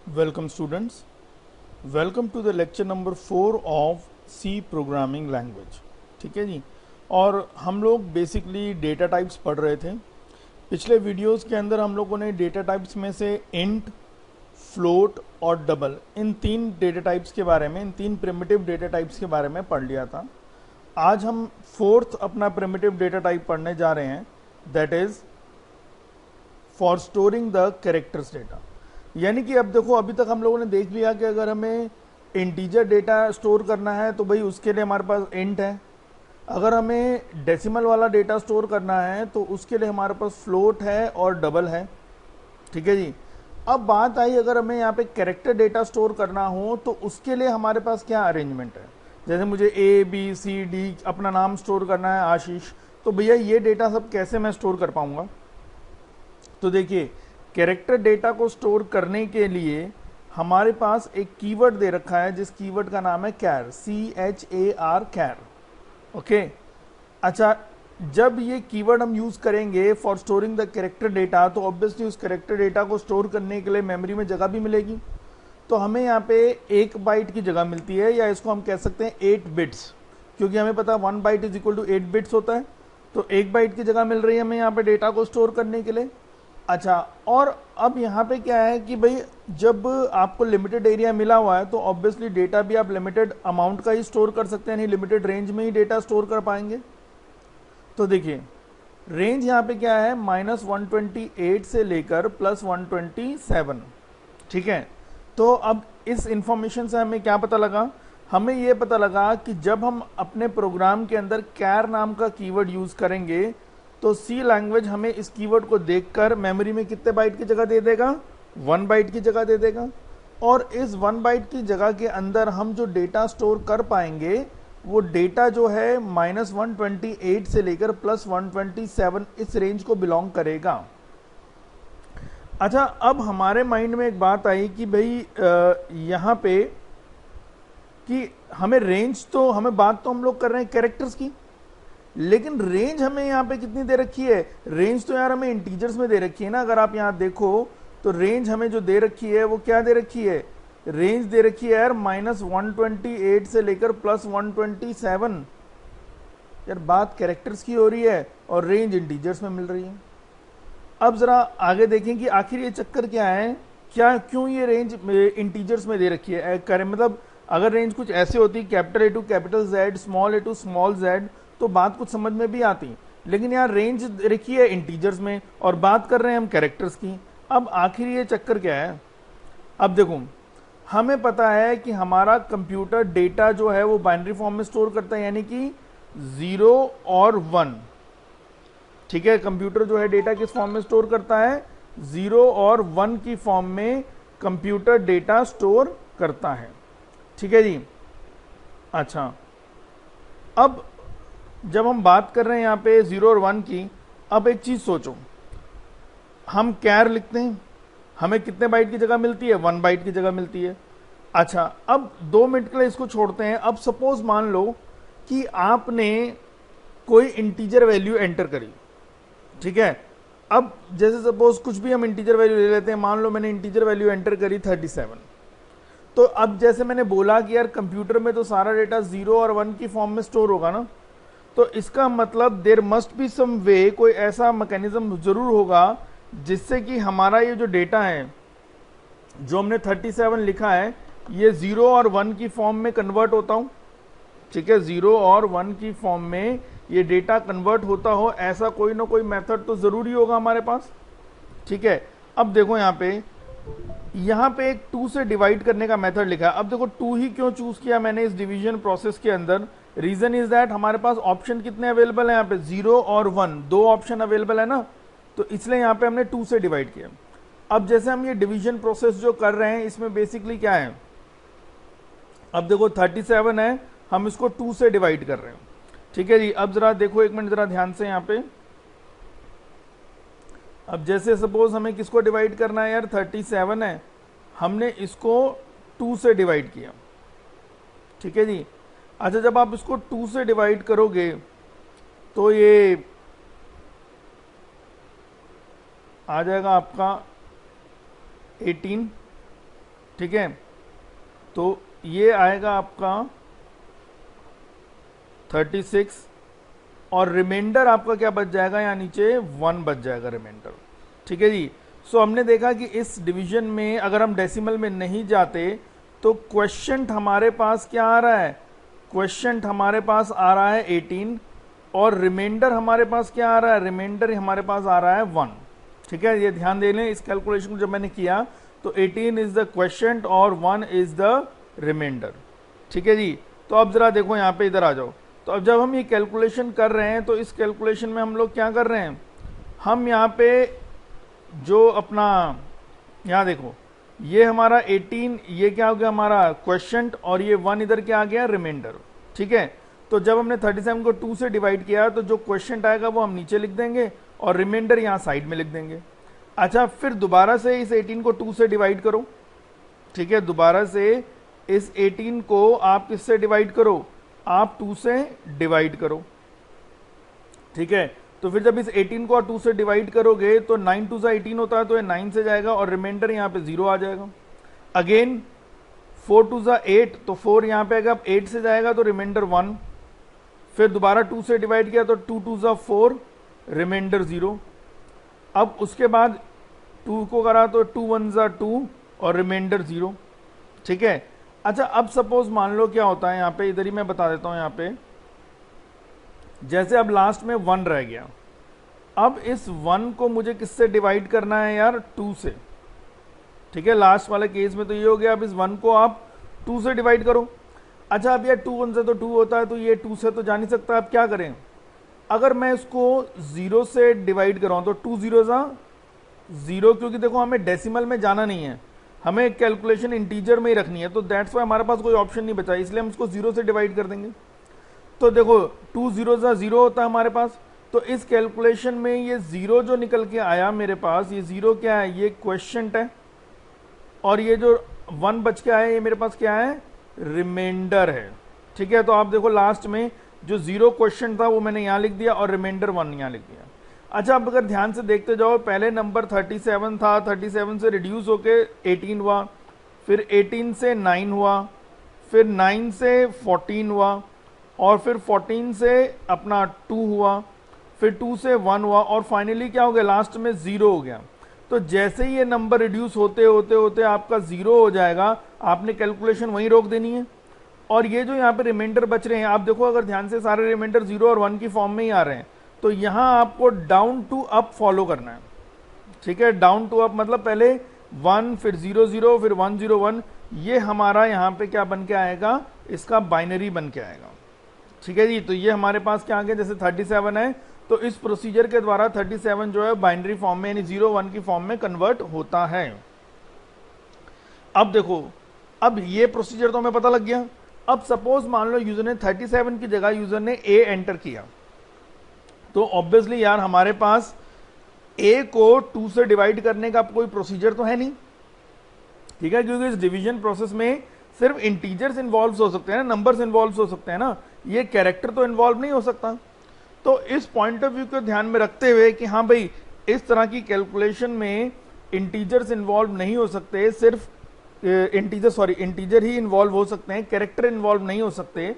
Welcome students, welcome to the lecture number 4 of C programming language. ठीक है जी। और हम लोग बेसिकली डेटा टाइप्स पढ़ रहे थे। पिछले वीडियोस के अंदर हम लोगों ने डेटा टाइप्स में से इंट, फ्लोट और डबल, इन तीन डेटा टाइप्स के बारे में, इन तीन प्रिमिटिव डेटा टाइप्स के बारे में पढ़ लिया था। आज हम फोर्थ अपना प्रिमिटिव डेटा टाइप पढ़ने जा रहे हैं, that is for storing the characters data. यानी कि अब देखो, अभी तक हम लोगों ने देख लिया कि अगर हमें इंटीजर डेटा स्टोर करना है तो भाई उसके लिए हमारे पास इंट है। अगर हमें डेसिमल वाला डेटा स्टोर करना है तो उसके लिए हमारे पास फ्लोट है और डबल है। ठीक है जी। अब बात आई, अगर हमें यहाँ पे कैरेक्टर डेटा स्टोर करना हो तो उसके लिए हमारे पास क्या अरेंजमेंट है। जैसे मुझे ए बी सी डी अपना नाम स्टोर करना है, आशीष, तो भैया ये डेटा सब कैसे मैं स्टोर कर पाऊंगा। तो देखिए, कैरेक्टर डेटा को स्टोर करने के लिए हमारे पास एक कीवर्ड दे रखा है, जिस कीवर्ड का नाम है कैर, CHAR, कैर। ओके। अच्छा, जब ये कीवर्ड हम यूज करेंगे for storing the character data, तो ऑब्वियसली उस कैरेक्टर डेटा को स्टोर करने के लिए मेमोरी में जगह भी मिलेगी। तो हमें यहाँ पे 1 बाइट की जगह मिलती है, या इसको हम कह सकते हैं 8 बिट्स, क्योंकि हमें पता है 1 byte is equal to 8 bits होता है। तो 1 बाइट की जगह मिल रही है हमें यहाँ पे डेटा को स्टोर करने के लिए। अच्छा, और अब यहाँ पे क्या है कि भाई जब आपको लिमिटेड एरिया मिला हुआ है तो ऑब्वियसली डेटा भी आप लिमिटेड अमाउंट का ही स्टोर कर सकते हैं, नहीं लिमिटेड रेंज में ही डेटा स्टोर कर पाएंगे। तो देखिए, रेंज यहाँ पे क्या है, -128 से लेकर +127। ठीक है। तो अब इस इंफॉर्मेशन से हमें क्या पता लगा, हमें ये पता लगा कि जब हम अपने प्रोग्राम के अंदर कैर नाम का कीवर्ड यूज करेंगे तो सी लैंग्वेज हमें इस कीवर्ड को देखकर मेमोरी में कितने बाइट की जगह दे देगा, 1 बाइट की जगह दे देगा। और इस 1 बाइट की जगह के अंदर हम जो डेटा स्टोर कर पाएंगे वो डेटा जो है -128 से लेकर +127 इस रेंज को बिलोंग करेगा। अच्छा, अब हमारे माइंड में एक बात आई कि भाई यहाँ पे कि हमें रेंज, तो हमें बात तो हम लोग कर रहे हैं कैरेक्टर्स की, लेकिन रेंज हमें यहाँ पे कितनी दे रखी है। रेंज तो यार हमें इंटीजर्स में दे रखी है ना। अगर आप यहाँ देखो तो रेंज हमें जो दे रखी है वो क्या दे रखी है, रेंज दे रखी है यार -128 से लेकर +127। यार बात कैरेक्टर्स की हो रही है और रेंज इंटीजर्स में मिल रही है। अब जरा आगे देखें कि आखिर ये चक्कर क्या है, क्या क्यों ये रेंज इंटीजर्स में दे रखी है। करें मतलब अगर रेंज कुछ ऐसे होती, capital A to capital Z, small A to small Z, तो बात कुछ समझ में भी आती। लेकिन यार रेंज रखी है इंटीजर्स में और बात कर रहे हैं हम कैरेक्टर्स की। अब आखिर ये चक्कर क्या है। अब देखो, हमें पता है कि हमारा कंप्यूटर डेटा जो है वो बाइनरी फॉर्म में स्टोर करता है, यानी कि 0 और 1। ठीक है, कंप्यूटर जो है डेटा किस फॉर्म में स्टोर करता है, 0 और 1 की फॉर्म में कंप्यूटर डेटा स्टोर करता है। ठीक है जी। अच्छा, अब जब हम बात कर रहे हैं यहाँ पे 0 और 1 की, अब एक चीज सोचो, हम कैर लिखते हैं, हमें कितने बाइट की जगह मिलती है, 1 बाइट की जगह मिलती है। अच्छा, अब 2 मिनट के लिए इसको छोड़ते हैं। अब सपोज मान लो कि आपने कोई इंटीजर वैल्यू एंटर करी। ठीक है। अब जैसे सपोज कुछ भी हम इंटीजर वैल्यू ले लेते हैं, मान लो मैंने इंटीजर वैल्यू एंटर करी 37। तो अब जैसे मैंने बोला कि यार कंप्यूटर में तो सारा डेटा 0 और 1 की फॉर्म में स्टोर होगा ना, तो इसका मतलब देयर मस्ट बी सम वे, कोई ऐसा मैकेनिज्म जरूर होगा जिससे कि हमारा ये जो डेटा है जो हमने 37 लिखा है, ये 0 और 1 की फॉर्म में कन्वर्ट होता हूं। ठीक है, 0 और 1 की फॉर्म में ये डेटा कन्वर्ट होता हो, ऐसा कोई ना कोई मेथड तो जरूरी होगा हमारे पास। ठीक है। अब देखो यहाँ पे एक 2 से डिवाइड करने का मेथड लिखा है। अब देखो 2 ही क्यों चूज किया मैंने इस डिवीजन प्रोसेस के अंदर, रीजन इज दैट हमारे पास ऑप्शन कितने अवेलेबल है, यहाँ पे 0 और 1, 2 ऑप्शन अवेलेबल है ना, तो इसलिए यहाँ पे हमने 2 से डिवाइड किया। अब जैसे हम ये डिवीजन प्रोसेस जो कर रहे हैं, इसमें बेसिकली क्या है, अब देखो 37 है, हम इसको 2 से डिवाइड कर रहे हैं। ठीक है जी। अब जरा देखो, एक मिनट जरा ध्यान से यहाँ पे। अब जैसे सपोज हमें किसको डिवाइड करना है यार, 37 है, हमने इसको 2 से डिवाइड किया। ठीक है जी। अच्छा, जब आप इसको 2 से डिवाइड करोगे तो ये आ जाएगा आपका 18। ठीक है, तो ये आएगा आपका 36 और रिमाइंडर आपका क्या बच जाएगा, यहाँ नीचे 1 बच जाएगा रिमाइंडर। ठीक है जी। सो हमने देखा कि इस डिवीजन में अगर हम डेसिमल में नहीं जाते तो क्वेश्चंट हमारे पास क्या आ रहा है, क्वेश्चंट हमारे पास आ रहा है 18 और रिमाइंडर हमारे पास क्या आ रहा है, रिमाइंडर हमारे पास आ रहा है 1। ठीक है, ये ध्यान दे लें, इस कैलकुलेशन को जब मैंने किया तो 18 इज द क्वेश्चंट और 1 इज द रिमाइंडर। ठीक है जी। तो अब जरा देखो यहाँ पे, इधर आ जाओ। तो अब जब हम ये कैलकुलेशन कर रहे हैं तो इस कैलकुलेशन में हम लोग क्या कर रहे हैं, हम यहाँ पे जो अपना, यहाँ देखो ये हमारा 18, ये क्या हो गया हमारा क्वेश्चंट और ये 1 इधर क्या आ गया, रिमाइंडर। ठीक है, तो जब हमने 37 को 2 से डिवाइड किया तो जो क्वेश्चंट आएगा वो हम नीचे लिख देंगे और रिमाइंडर यहाँ साइड में लिख देंगे। अच्छा, फिर दोबारा से इस 18 को 2 से डिवाइड करो। ठीक है, दोबारा से इस 18 को आप किससे डिवाइड करो, आप 2 से डिवाइड करो। ठीक है, तो फिर जब इस 18 को 2 से डिवाइड करोगे तो 9 2 सा 18 होता है, तो ये 9 से जाएगा और रिमाइंडर यहाँ पे 0 आ जाएगा। अगेन 4 2 सा 8, तो 4 यहाँ पे आएगा, 8 से जाएगा तो रिमाइंडर 1। फिर दोबारा 2 से डिवाइड किया तो 2 2 सा 4, रिमाइंडर 0। अब उसके बाद 2 को करा तो 2 1 सा 2 और रिमाइंडर 0। ठीक है। अच्छा, अब सपोज मान लो क्या होता है यहाँ पे, इधर ही मैं बता देता हूँ। यहाँ पे जैसे अब लास्ट में 1 रह गया, अब इस 1 को मुझे किससे डिवाइड करना है यार, 2 से। ठीक है, लास्ट वाले केस में तो ये हो गया, अब इस 1 को आप 2 से डिवाइड करो। अच्छा, अब यार 2 1 से तो 2 होता है, तो ये 2 से तो जा नहीं सकता। अब क्या करें, अगर मैं इसको 0 से डिवाइड कराऊं तो 2 0 सा 0, क्योंकि देखो हमें डेसिमल में जाना नहीं है, हमें कैलकुलेशन इंटीजर में ही रखनी है, तो दैट्स वाई हमारे पास कोई ऑप्शन नहीं बचा, इसलिए हम इसको 0 से डिवाइड कर देंगे। तो देखो 2 0 सा 0 होता है हमारे पास, तो इस कैलकुलेशन में ये 0 जो निकल के आया मेरे पास, ये 0 क्या है, ये क्वेश्चंट है, और ये जो 1 बच के आया ये मेरे पास क्या है, रिमाइंडर है। ठीक है, तो आप देखो लास्ट में जो 0 क्वेश्चन था वो मैंने यहाँ लिख दिया और रिमाइंडर 1 यहाँ लिख दिया। अच्छा, अब अगर ध्यान से देखते जाओ, पहले नंबर 37 था, 37 से रिड्यूस होके 18 हुआ, फिर 18 से 9 हुआ, फिर 9 से 14 हुआ, और फिर 14 से अपना 2 हुआ, फिर 2 से 1 हुआ, और फाइनली क्या हो गया, लास्ट में 0 हो गया। तो जैसे ही ये नंबर रिड्यूस होते होते होते आपका 0 हो जाएगा, आपने कैलकुलेशन वहीं रोक देनी है। और ये जो यहाँ पे रिमाइंडर बच रहे हैं, आप देखो अगर ध्यान से, सारे रिमाइंडर 0 और 1 की फॉर्म में ही आ रहे हैं, तो यहाँ आपको डाउन टू अप फॉलो करना है। ठीक है, डाउन टू अप मतलब पहले 1 फिर 0 0 फिर 1 0 1, ये हमारा यहाँ पे क्या बन के आएगा, इसका बाइनरी बन के आएगा। ठीक है जी, तो ये हमारे पास क्या आ गया, जैसे 37 है तो इस प्रोसीजर के द्वारा 37 जो है बाइनरी फॉर्म में यानी 0 1 की फॉर्म में कन्वर्ट होता है। अब देखो, अब ये प्रोसीजर तो हमें पता लग गया। अब सपोज मान लो यूजर ने 37 की जगह यूजर ने ए एंटर किया, तो ऑब्वियसली यार हमारे पास ए को 2 से डिवाइड करने का कोई प्रोसीजर तो है नहीं। ठीक है, क्योंकि इस डिवीजन प्रोसेस में सिर्फ इंटीजर्स इन्वॉल्व हो सकते हैं ना, नंबर्स इन्वॉल्व हो सकते हैं ना, ये कैरेक्टर तो इन्वॉल्व नहीं हो सकता। तो इस पॉइंट ऑफ व्यू को ध्यान में रखते हुए कि हाँ भाई, इस तरह की कैलकुलेशन में इंटीजर्स इन्वॉल्व नहीं हो सकते, सिर्फ इंटीजर ही इन्वॉल्व हो सकते हैं, कैरेक्टर इन्वॉल्व नहीं हो सकते।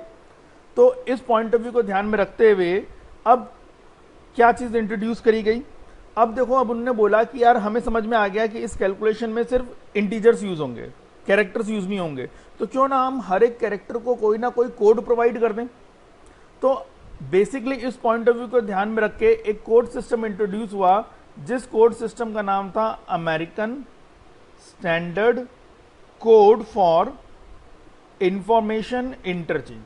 तो इस पॉइंट ऑफ व्यू को ध्यान में रखते हुए अब क्या चीज इंट्रोड्यूस करी गई, अब देखो, अब उन्होंने बोला कि यार हमें समझ में आ गया कि इस कैलकुलेशन में सिर्फ इंटीजर्स यूज होंगे, कैरेक्टर्स यूज नहीं होंगे, तो क्यों ना हम हर एक कैरेक्टर को कोई ना कोई कोड प्रोवाइड कर दें। तो बेसिकली इस पॉइंट ऑफ व्यू को ध्यान में रख के एक कोड सिस्टम इंट्रोड्यूस हुआ, जिस कोड सिस्टम का नाम था American standard code for information interchange,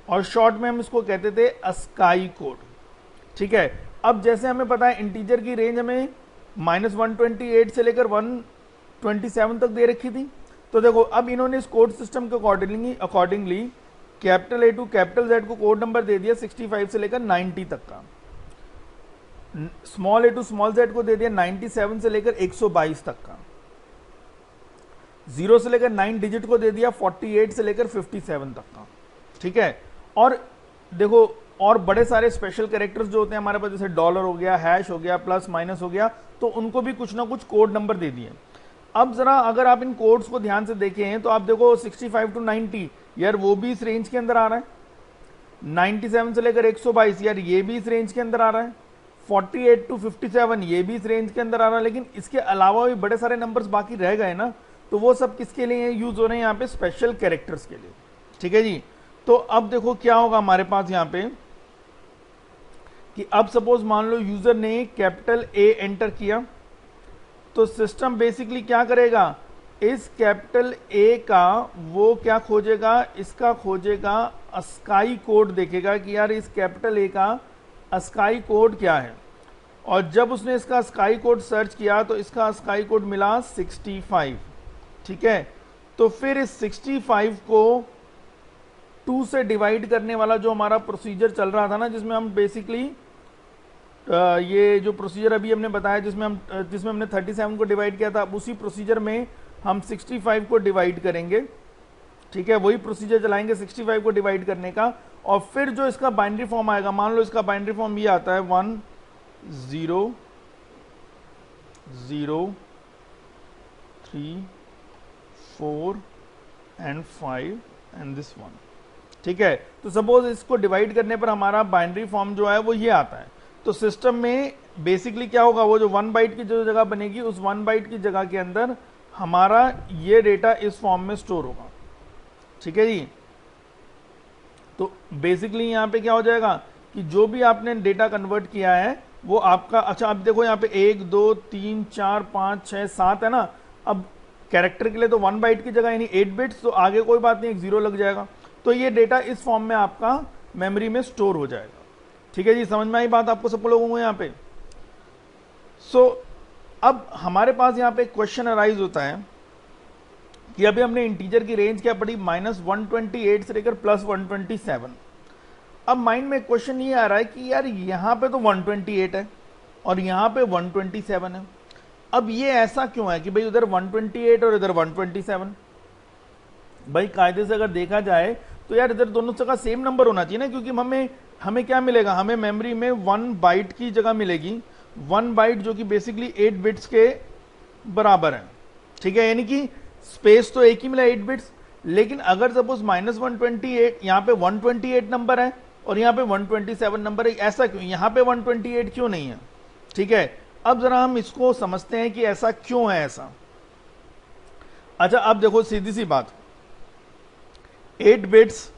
और शॉर्ट में हम इसको कहते थे अस्काई कोड। ठीक है, अब जैसे हमें पता है इंटीजर की रेंज हमें -128 से लेकर 127 तक दे रखी थी। तो देखो, अब इन्होंने इस कोड सिस्टम के accordingly capital A to capital Z को कोड नंबर दे दिया 65 से लेकर 90 तक का, small A to small Z को दे दिया 97 से लेकर 122 तक का, 0 से लेकर 9 डिजिट को दे दिया 48 से लेकर 57 तक का। ठीक है, और देखो, और बड़े सारे स्पेशल कैरेक्टर्स जो होते हैं हमारे पास, जैसे डॉलर हो गया, हैश हो गया, प्लस माइनस हो गया, तो उनको भी कुछ ना कुछ कोड नंबर दे दिए। अब जरा अगर आप इन कोड्स को ध्यान से देखें तो आप देखो 65 to 90 यार वो भी इस रेंज के अंदर आ रहा है, 97 से लेकर 122 यार ये भी इस रेंज के अंदर आ रहा है, 48 to 57 ये भी इस रेंज के अंदर आ रहा है। लेकिन इसके अलावा भी बड़े सारे नंबर्स बाकी रह गए ना, तो वो सब किसके लिए यूज हो रहे हैं यहाँ पे, स्पेशल कैरेक्टर्स के लिए। ठीक है जी। तो अब देखो क्या होगा हमारे पास यहाँ पे कि अब सपोज मान लो यूजर ने कैपिटल ए एंटर किया, तो सिस्टम बेसिकली क्या करेगा, इस कैपिटल ए का वो क्या खोजेगा, इसका खोजेगा अस्काई कोड, देखेगा कि यार इस कैपिटल ए का अस्काई कोड क्या है। और जब उसने इसका अस्काई कोड सर्च किया तो इसका अस्काई कोड मिला 65। ठीक है, तो फिर इस 65 को 2 से डिवाइड करने वाला जो हमारा प्रोसीजर चल रहा था ना, जिसमें हम बेसिकली ये जो प्रोसीजर अभी हमने बताया जिसमें हमने 37 को डिवाइड किया था, अब उसी प्रोसीजर में हम 65 को डिवाइड करेंगे। ठीक है, वही प्रोसीजर चलाएंगे 65 को डिवाइड करने का। और फिर जो इसका बाइनरी फॉर्म आएगा, मान लो इसका बाइनरी फॉर्म ये आता है 1 0 0 3 4 and 5 and this 1। ठीक है, तो सपोज इसको डिवाइड करने पर हमारा बाइनरी फॉर्म जो है वो ये आता है। तो सिस्टम में बेसिकली क्या होगा, वो जो 1 बाइट की जो जगह बनेगी उस 1 बाइट की जगह के अंदर हमारा ये डेटा इस फॉर्म में स्टोर होगा। ठीक है जी। तो बेसिकली यहाँ पे क्या हो जाएगा कि जो भी आपने डेटा कन्वर्ट किया है वो आपका, अच्छा अब देखो यहाँ पे 1 2 3 4 5 6 7 है ना। अब कैरेक्टर के लिए तो 1 बाइट की जगह यानी 8 बिट्स, तो आगे कोई बात नहीं, एक 0 लग जाएगा। तो ये डेटा इस फॉर्म में आपका मेमोरी में स्टोर हो जाएगा। ठीक है जी, समझ में आई बात आपको सब लोगों को यहाँ पे। अब हमारे पास यहाँ पे क्वेश्चन अराइज होता है कि अभी हमने इंटीजर की रेंज क्या पढ़ी, -128 से लेकर +127। अब माइंड में क्वेश्चन ये आ रहा है कि यार यहाँ पे तो 128 है और यहाँ पे 127 है। अब ये ऐसा क्यों है कि भाई उधर 128 और इधर 127? भाई कायदे से अगर देखा जाए तो यार इधर दोनों जगह सेम नंबर होना चाहिए ना, क्योंकि हमें क्या मिलेगा, हमें मेमोरी में 1 बाइट की जगह मिलेगी, 1 बाइट जो कि बेसिकली 8 बिट्स के बराबर है। ठीक है, यानी कि स्पेस तो एक ही मिला 8 बिट्स। लेकिन अगर सपोज -128 यहाँ पे 128 नंबर है और यहाँ पे 127 नंबर है, ऐसा क्यों, यहाँ पे 128 क्यों नहीं है? ठीक है, अब जरा हम इसको समझते हैं कि ऐसा क्यों है ऐसा। अच्छा अब देखो सीधी सी बात, 8 बिट्स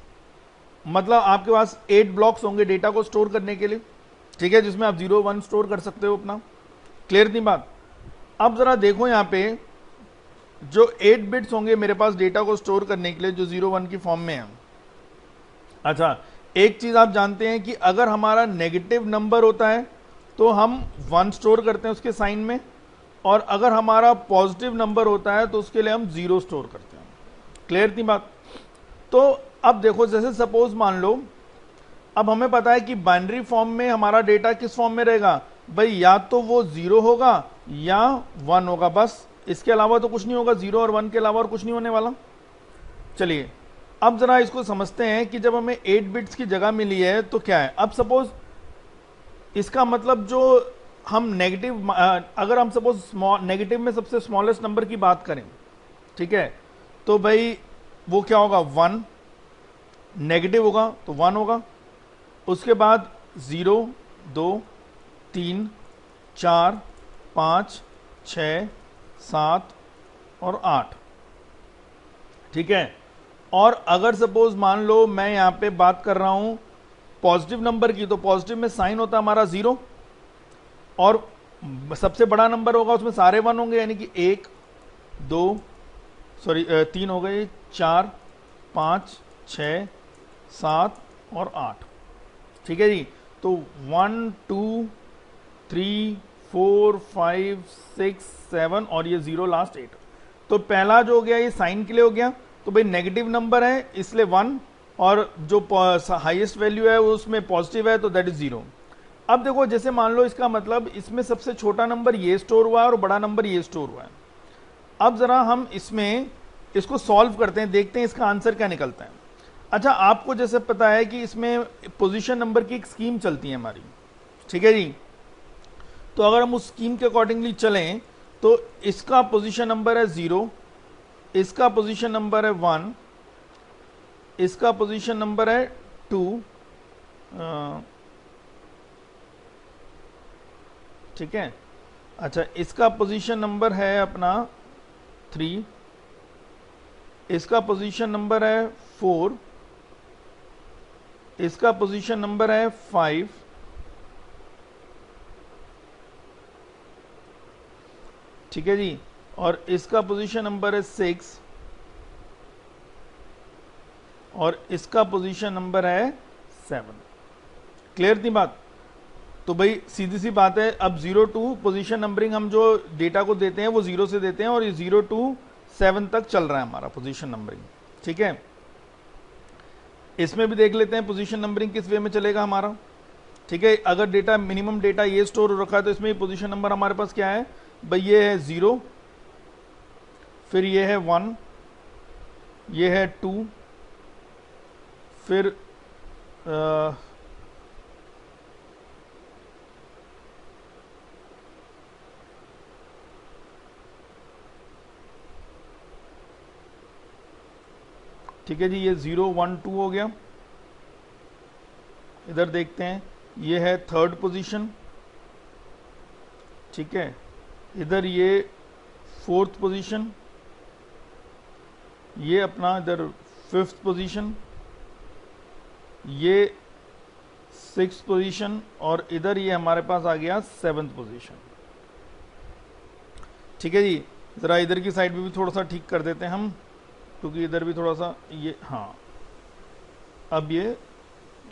मतलब आपके पास 8 ब्लॉक्स होंगे डेटा को स्टोर करने के लिए। ठीक है, जिसमें आप 0 1 स्टोर कर सकते हो अपना। क्लियर थी बात? अब जरा देखो यहाँ पे जो 8 बिट्स होंगे मेरे पास डेटा को स्टोर करने के लिए, जो 0 1 की फॉर्म में है। अच्छा एक चीज आप जानते हैं कि अगर हमारा नेगेटिव नंबर होता है तो हम 1 स्टोर करते हैं उसके साइन में, और अगर हमारा पॉजिटिव नंबर होता है तो उसके लिए हम 0 स्टोर करते हैं। क्लियर थी बात? तो अब देखो जैसे सपोज मान लो, अब हमें पता है कि बाइनरी फॉर्म में हमारा डेटा किस फॉर्म में रहेगा भाई, या तो वो 0 होगा या 1 होगा, बस इसके अलावा तो कुछ नहीं होगा। 0 और 1 के अलावा और कुछ नहीं होने वाला। चलिए अब जरा इसको समझते हैं कि जब हमें 8 बिट्स की जगह मिली है तो क्या है। अब सपोज इसका मतलब जो हम नेगेटिव, अगर हम सपोज नेगेटिव में सबसे स्मॉलेस्ट नंबर की बात करें, ठीक है, तो भाई वो क्या होगा, 1 नेगेटिव होगा तो 1 होगा। उसके बाद 0 2 3 4 5 6 7 और 8। ठीक है, और अगर सपोज मान लो मैं यहां पे बात कर रहा हूं पॉजिटिव नंबर की, तो पॉजिटिव में साइन होता है हमारा 0, और सबसे बड़ा नंबर होगा उसमें सारे 1 होंगे, यानी कि 1 2 सॉरी 3 हो गए, 4 5 6 7 और 8। ठीक है जी, तो 1 2 3 4 5 6 7 और ये 0 लास्ट 8। तो पहला जो हो गया ये साइन के लिए हो गया, तो भाई नेगेटिव नंबर है इसलिए 1, और जो हाईएस्ट वैल्यू है वो उसमें पॉजिटिव है तो दैट इज 0। अब देखो जैसे मान लो इसका मतलब इसमें सबसे छोटा नंबर ये स्टोर हुआ है और बड़ा नंबर ये स्टोर हुआ है। अब जरा हम इसको सॉल्व करते हैं, देखते हैं इसका आंसर क्या निकलता है। अच्छा आपको जैसे पता है कि इसमें पोजीशन नंबर की एक स्कीम चलती है हमारी, ठीक है जी। तो अगर हम उस स्कीम के अकॉर्डिंगली चलें तो इसका पोजीशन नंबर है 0, इसका पोजीशन नंबर है 1, इसका पोजीशन नंबर है 2, ठीक है। अच्छा, इसका पोजीशन नंबर है अपना 3, इसका पोजीशन नंबर है 4, इसका पोजीशन नंबर है 5, ठीक है जी, और इसका पोजीशन नंबर है 6, और इसका पोजीशन नंबर है 7। क्लियर थी बात? तो भाई सीधी सी बात है, अब 0 to पोजीशन नंबरिंग हम जो डेटा को देते हैं वो 0 से देते हैं, और ये 0 to 7 तक चल रहा है हमारा पोजीशन नंबरिंग, ठीक है। इसमें भी देख लेते हैं पोजीशन नंबरिंग किस वे में चलेगा हमारा, ठीक है। अगर डेटा मिनिमम डेटा ये स्टोर हो रखा है तो इसमें पोजीशन नंबर हमारे पास क्या है भाई, ये है 0, फिर ये है 1, ये है 2, फिर ठीक है जी, ये 0 1 2 हो गया। इधर देखते हैं, ये है 3rd पोजीशन, ठीक है। इधर ये 4th पोजीशन, ये अपना इधर 5th पोजीशन, ये 6th पोजीशन, और इधर ये हमारे पास आ गया 7th पोजीशन, ठीक है जी। ज़रा इधर की साइड भी थोड़ा सा ठीक कर देते हैं हम, क्योंकि इधर भी थोड़ा सा ये, हाँ अब ये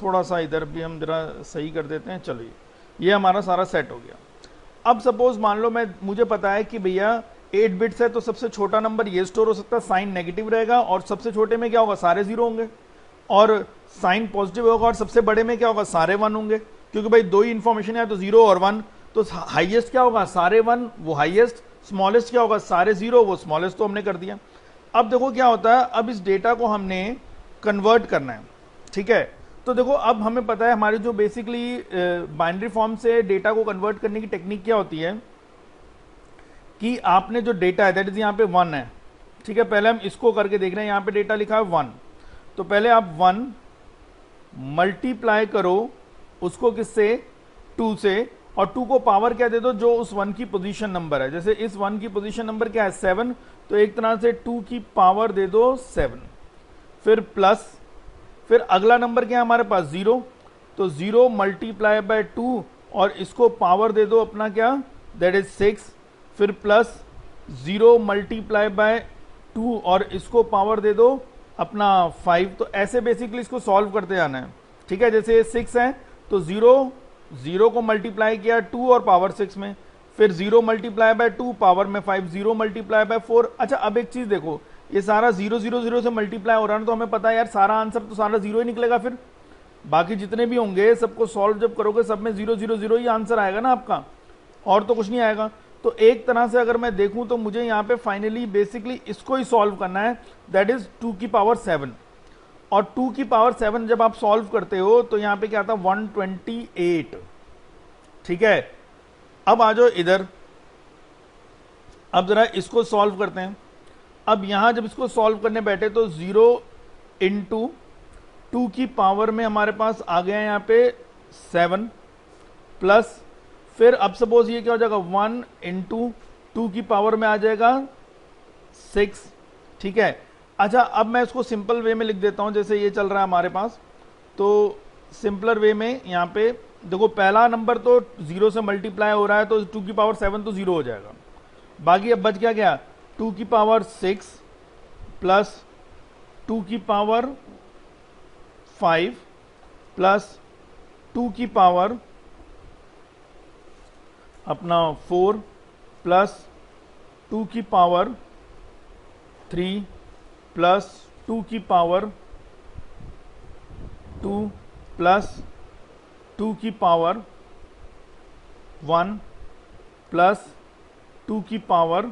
थोड़ा सा इधर भी हम जरा सही कर देते हैं। चलिए, ये हमारा सारा सेट हो गया। अब सपोज मान लो मुझे पता है कि भैया 8 बिट्स है, तो सबसे छोटा नंबर ये स्टोर हो सकता है, साइन नेगेटिव रहेगा, और सबसे छोटे में क्या होगा, सारे 0 होंगे, और साइन पॉजिटिव होगा, और सबसे बड़े में क्या होगा, सारे 1 होंगे, क्योंकि भाई दो ही इंफॉर्मेशन है, तो 0 और 1, तो हाईएस्ट क्या होगा, सारे 1 वो हाईएस्ट, स्मॉलेस्ट क्या होगा, सारे 0 वो स्मॉलेस्ट, तो हमने कर दिया। अब देखो क्या होता है, अब इस डेटा को हमने कन्वर्ट करना है, ठीक है। तो देखो अब हमें पता है हमारी जो बेसिकली बाइनरी फॉर्म से डेटा को कन्वर्ट करने की टेक्निक क्या होती है, कि आपने जो डेटा है दैट इज यहाँ पे 1 है, ठीक है। पहले हम इसको करके देख रहे हैं, यहाँ पे डेटा लिखा है 1, तो पहले आप 1 मल्टीप्लाई करो उसको किससे, 2 से, और 2 को पावर क्या दे दो, जो उस 1 की पोजीशन नंबर है। जैसे इस 1 की पोजीशन नंबर क्या है, 7, तो एक तरह से 2 की पावर दे दो 7, फिर प्लस, फिर अगला नंबर क्या है हमारे पास, 0, तो 0 मल्टीप्लाई बाय 2, और इसको पावर दे दो अपना क्या, दैट इज 6, फिर प्लस 0 मल्टीप्लाई बाय 2, और इसको पावर दे दो अपना 5। तो ऐसे बेसिकली इसको सॉल्व करते जाना है, ठीक है। जैसे 6 है तो 0 को मल्टीप्लाई किया 2 और पावर 6 में, फिर 0 मल्टीप्लाई बाय 2 पावर में 5, 0 मल्टीप्लाई बाय 4। अच्छा, अब एक चीज देखो, ये सारा 0 0 0 से मल्टीप्लाई हो रहा है, तो हमें पता है यार सारा आंसर तो सारा 0 ही निकलेगा, फिर बाकी जितने भी होंगे सबको सॉल्व जब करोगे सब में 0 0 0 ही आंसर आएगा ना आपका, और तो कुछ नहीं आएगा। तो एक तरह से अगर मैं देखूं तो मुझे यहाँ पे फाइनली बेसिकली इसको ही सॉल्व करना है, दैट इज 2 की पावर 7, और 2 की पावर 7 जब आप सॉल्व करते हो तो यहाँ पे क्या आता है 128, ठीक है। अब आ जाओ इधर, अब जरा इसको सॉल्व करते हैं। अब यहां जब इसको सॉल्व करने बैठे तो 0 इंटू 2 की पावर में हमारे पास आ गया यहाँ पे 7, प्लस फिर अब सपोज ये क्या हो जाएगा 1 इंटू 2 की पावर में आ जाएगा 6, ठीक है। अच्छा, अब मैं इसको सिंपल वे में लिख देता हूं, जैसे ये चल रहा है हमारे पास, तो सिंपलर वे में यहाँ पे देखो पहला नंबर तो 0 से मल्टीप्लाई हो रहा है, तो 2 की पावर 7 तो 0 हो जाएगा। बाकी अब बच क्या 2 की पावर 6 प्लस 2 की पावर 5 प्लस 2 की पावर अपना 4 प्लस 2 की पावर 3 प्लस 2 की पावर 2 प्लस 2 की पावर 1 प्लस 2 की पावर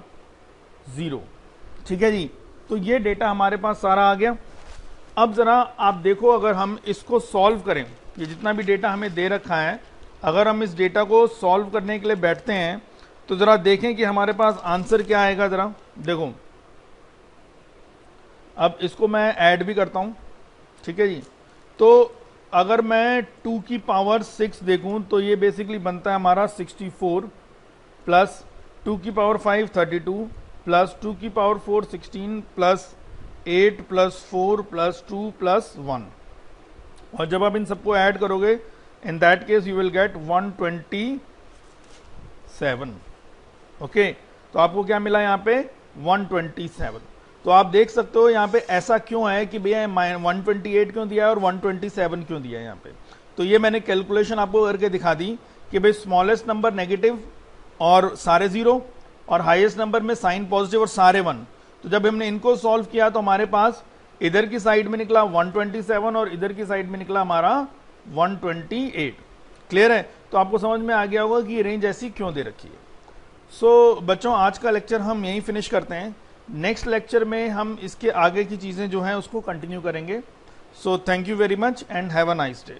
0, ठीक है जी। तो ये डेटा हमारे पास सारा आ गया। अब जरा आप देखो, अगर हम इसको सॉल्व करें, ये जितना भी डेटा हमें दे रखा है, अगर हम इस डेटा को सॉल्व करने के लिए बैठते हैं तो ज़रा देखें कि हमारे पास आंसर क्या आएगा। ज़रा देखो, अब इसको मैं ऐड भी करता हूँ, ठीक है जी। तो अगर मैं 2 की पावर 6 देखूं तो ये बेसिकली बनता है हमारा 64 प्लस 2 की पावर 5 32 प्लस 2 की power 4 16 plus 8 plus 4 plus 2 plus 1। और जब आप इन सबको ऐड करोगे, in that case you will get 127। Okay, तो आपको क्या मिला यहाँ पे 127। तो आप देख सकते हो यहाँ पे ऐसा क्यों है कि भैया 128 क्यों दिया है और 127 क्यों दिया है यहाँ पे। तो ये मैंने कैलकुलेशन आपको करके दिखा दी कि भाई स्मॉलेस्ट नंबर नेगेटिव और सारे जीरो, और हाईएस्ट नंबर में साइन पॉजिटिव और सारे 1। तो जब हमने इनको सॉल्व किया तो हमारे पास इधर की साइड में निकला 127 और इधर की साइड में निकला हमारा 128। क्लियर है? तो आपको समझ में आ गया होगा कि ये रेंज ऐसी क्यों दे रखी है। सो बच्चों, आज का लेक्चर हम यहीं फिनिश करते हैं। नेक्स्ट लेक्चर में हम इसके आगे की चीज़ें जो हैं उसको कंटिन्यू करेंगे। So thank you very much and have a nice day.